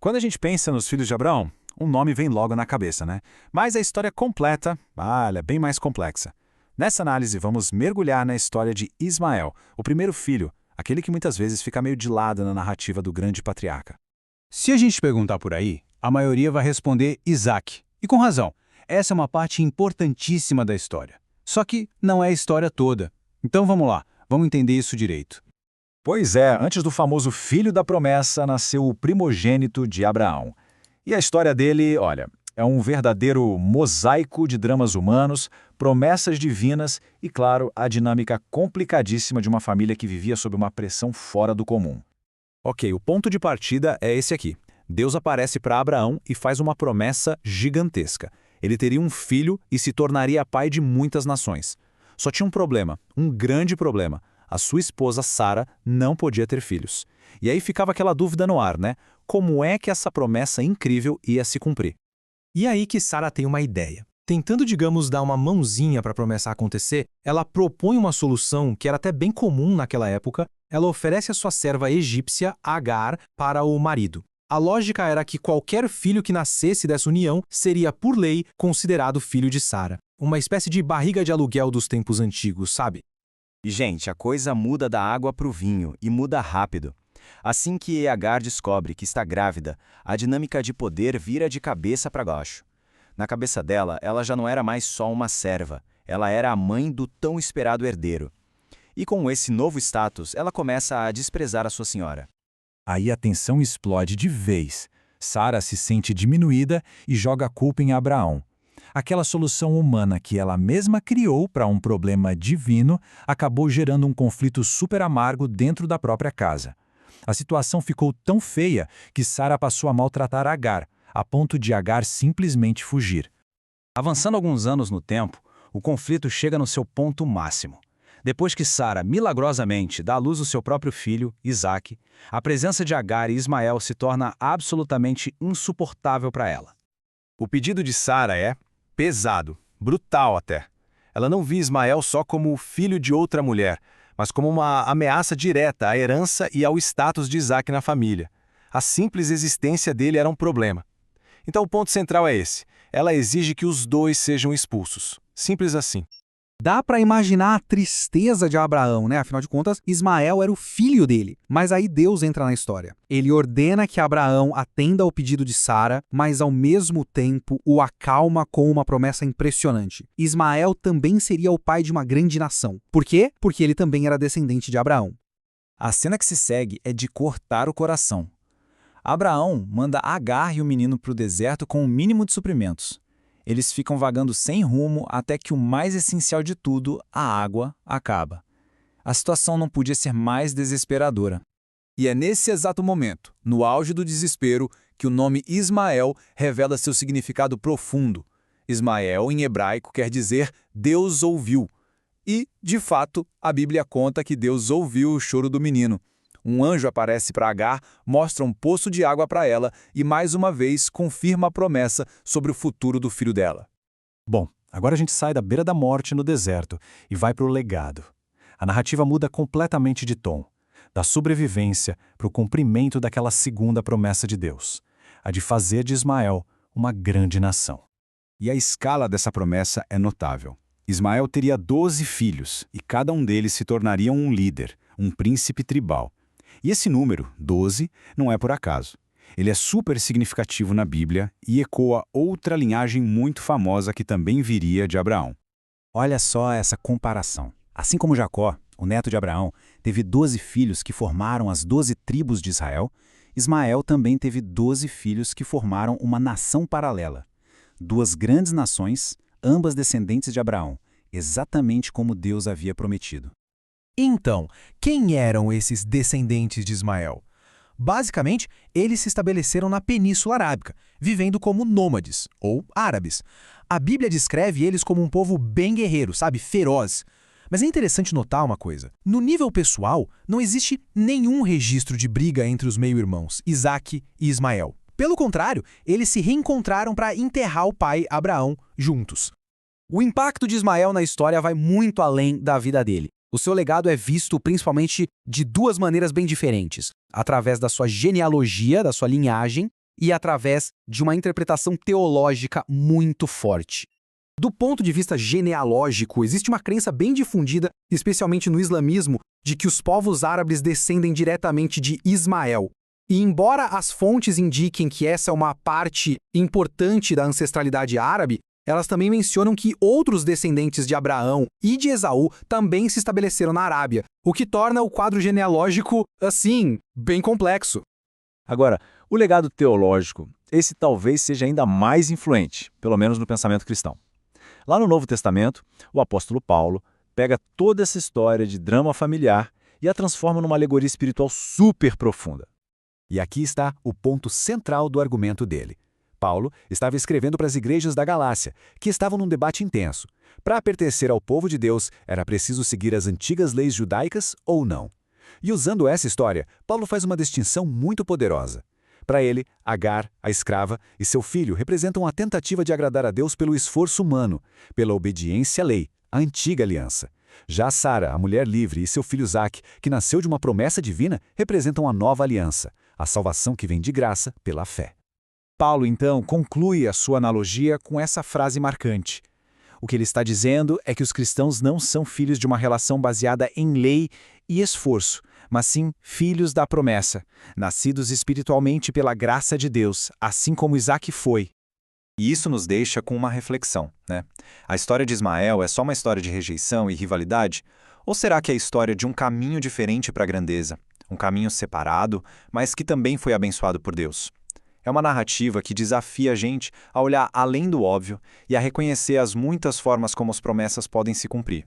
Quando a gente pensa nos filhos de Abraão, um nome vem logo na cabeça, né? Mas a história completa, ela é bem mais complexa. Nessa análise, vamos mergulhar na história de Ismael, o primeiro filho, aquele que muitas vezes fica meio de lado na narrativa do grande patriarca. Se a gente perguntar por aí, a maioria vai responder Isaac. E com razão, essa é uma parte importantíssima da história. Só que não é a história toda. Então vamos lá, vamos entender isso direito. Pois é, antes do famoso filho da promessa, nasceu o primogênito de Abraão. E a história dele, olha, é um verdadeiro mosaico de dramas humanos, promessas divinas e, claro, a dinâmica complicadíssima de uma família que vivia sob uma pressão fora do comum. Ok, o ponto de partida é esse aqui. Deus aparece para Abraão e faz uma promessa gigantesca. Ele teria um filho e se tornaria pai de muitas nações. Só tinha um problema, um grande problema. A sua esposa Sara não podia ter filhos. E aí ficava aquela dúvida no ar, né? Como é que essa promessa incrível ia se cumprir? E aí que Sara tem uma ideia. Tentando, digamos, dar uma mãozinha para a promessa acontecer, ela propõe uma solução que era até bem comum naquela época. Ela oferece a sua serva egípcia, Agar, para o marido. A lógica era que qualquer filho que nascesse dessa união seria, por lei, considerado filho de Sara. Uma espécie de barriga de aluguel dos tempos antigos, sabe? E, gente, a coisa muda da água para o vinho, e muda rápido. Assim que Agar descobre que está grávida, a dinâmica de poder vira de cabeça para baixo. Na cabeça dela, ela já não era mais só uma serva, ela era a mãe do tão esperado herdeiro. E com esse novo status, ela começa a desprezar a sua senhora. Aí a tensão explode de vez. Sara se sente diminuída e joga a culpa em Abraão. Aquela solução humana que ela mesma criou para um problema divino acabou gerando um conflito super amargo dentro da própria casa. A situação ficou tão feia que Sara passou a maltratar Agar, a ponto de Agar simplesmente fugir. Avançando alguns anos no tempo, o conflito chega no seu ponto máximo. Depois que Sara, milagrosamente, dá à luz o seu próprio filho, Isaque, a presença de Agar e Ismael se torna absolutamente insuportável para ela. O pedido de Sara é pesado, brutal até. Ela não via Ismael só como o filho de outra mulher, mas como uma ameaça direta à herança e ao status de Isaque na família. A simples existência dele era um problema. Então o ponto central é esse. Ela exige que os dois sejam expulsos. Simples assim. Dá para imaginar a tristeza de Abraão, né? Afinal de contas, Ismael era o filho dele. Mas aí Deus entra na história. Ele ordena que Abraão atenda ao pedido de Sara, mas ao mesmo tempo o acalma com uma promessa impressionante. Ismael também seria o pai de uma grande nação. Por quê? Porque ele também era descendente de Abraão. A cena que se segue é de cortar o coração. Abraão manda Agar e o menino para o deserto com o mínimo de suprimentos. Eles ficam vagando sem rumo até que o mais essencial de tudo, a água, acaba. A situação não podia ser mais desesperadora. E é nesse exato momento, no auge do desespero, que o nome Ismael revela seu significado profundo. Ismael, em hebraico, quer dizer Deus ouviu. E, de fato, a Bíblia conta que Deus ouviu o choro do menino. Um anjo aparece para Agar, mostra um poço de água para ela e, mais uma vez, confirma a promessa sobre o futuro do filho dela. Bom, agora a gente sai da beira da morte no deserto e vai para o legado. A narrativa muda completamente de tom, da sobrevivência para o cumprimento daquela segunda promessa de Deus, a de fazer de Ismael uma grande nação. E a escala dessa promessa é notável. Ismael teria 12 filhos e cada um deles se tornaria um líder, um príncipe tribal. E esse número, 12, não é por acaso. Ele é super significativo na Bíblia e ecoa outra linhagem muito famosa que também viria de Abraão. Olha só essa comparação. Assim como Jacó, o neto de Abraão, teve 12 filhos que formaram as 12 tribos de Israel, Ismael também teve 12 filhos que formaram uma nação paralela. Duas grandes nações, ambas descendentes de Abraão, exatamente como Deus havia prometido. Então, quem eram esses descendentes de Ismael? Basicamente, eles se estabeleceram na Península Arábica, vivendo como nômades, ou árabes. A Bíblia descreve eles como um povo bem guerreiro, sabe, feroz. Mas é interessante notar uma coisa. No nível pessoal, não existe nenhum registro de briga entre os meio-irmãos, Isaque e Ismael. Pelo contrário, eles se reencontraram para enterrar o pai Abraão juntos. O impacto de Ismael na história vai muito além da vida dele. O seu legado é visto principalmente de duas maneiras bem diferentes. Através da sua genealogia, da sua linhagem, e através de uma interpretação teológica muito forte. Do ponto de vista genealógico, existe uma crença bem difundida, especialmente no islamismo, de que os povos árabes descendem diretamente de Ismael. E embora as fontes indiquem que essa é uma parte importante da ancestralidade árabe, elas também mencionam que outros descendentes de Abraão e de Esaú também se estabeleceram na Arábia, o que torna o quadro genealógico, assim, bem complexo. Agora, o legado teológico, esse talvez seja ainda mais influente, pelo menos no pensamento cristão. Lá no Novo Testamento, o apóstolo Paulo pega toda essa história de drama familiar e a transforma numa alegoria espiritual super profunda. E aqui está o ponto central do argumento dele. Paulo estava escrevendo para as igrejas da Galácia, que estavam num debate intenso. Para pertencer ao povo de Deus, era preciso seguir as antigas leis judaicas ou não. E usando essa história, Paulo faz uma distinção muito poderosa. Para ele, Agar, a escrava, e seu filho representam a tentativa de agradar a Deus pelo esforço humano, pela obediência à lei, a antiga aliança. Já Sara, a mulher livre, e seu filho Isaque, que nasceu de uma promessa divina, representam a nova aliança, a salvação que vem de graça pela fé. Paulo, então, conclui a sua analogia com essa frase marcante. O que ele está dizendo é que os cristãos não são filhos de uma relação baseada em lei e esforço, mas sim filhos da promessa, nascidos espiritualmente pela graça de Deus, assim como Isaque foi. E isso nos deixa com uma reflexão, né? A história de Ismael é só uma história de rejeição e rivalidade? Ou será que é a história de um caminho diferente para a grandeza? Um caminho separado, mas que também foi abençoado por Deus? É uma narrativa que desafia a gente a olhar além do óbvio e a reconhecer as muitas formas como as promessas podem se cumprir.